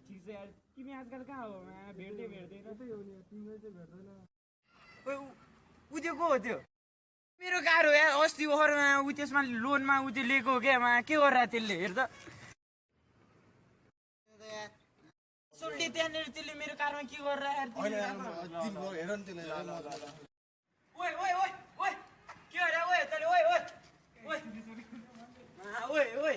ठिक छ यार तिमी आजकल कहाँ हो भेट्दैन ऊ त्यो को हो त्यो मेरो कार हो यार अस्ति ओखरमा ऊ त्यसमा लोनमा ऊ त्यो लिएको हो क्या के गरेर त्यसले हेर त सोल्टी त्यहाँनिर त्यसले मेरो कारमा के गरेर यार हेर नि त्यसले ओइ ओइ ओइ ओइ के गरे ओइ तले ओइ ओइ ओइ ओइ ओइ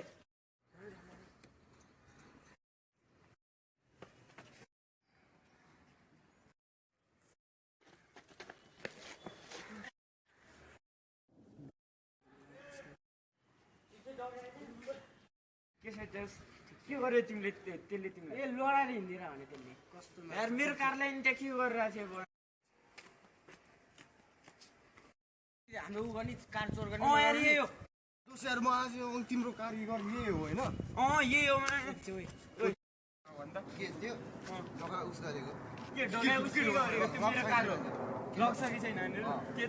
के गर्यो तिमीले त्यसले तिमीले ए लडाएर हिँडेर भने त्यसले कस्तो यार मेरो कारलाई नि के गरिरहेको थियो हाम्रो उ गर्ने कार चोर गर्ने यार यही हो दोस्यार म आज तिम्रो कार गर्ने यही हो हैन यही हो भन्दा के थियो ढोका उस गरेको के ढोका उस गरेको त्यो मेरो कार हो लग्छ कि छैन के